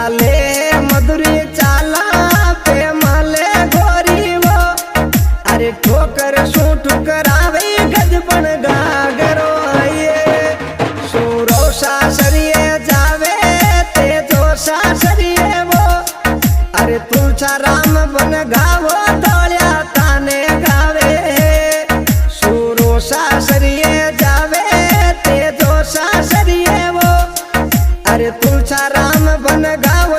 चाले मधुरी चाला पे माले गोरी वो अरे ठोकर शू ठुकरावे गजबन गागरो ये सूरो सासरिए जावे ते जो सासरिए वो अरे तुलसा राम बन गावो तोलिया ताने गावे सूरो सासरिए जावे ते जो सासरिए वो अरे तुलसा राम बन गावो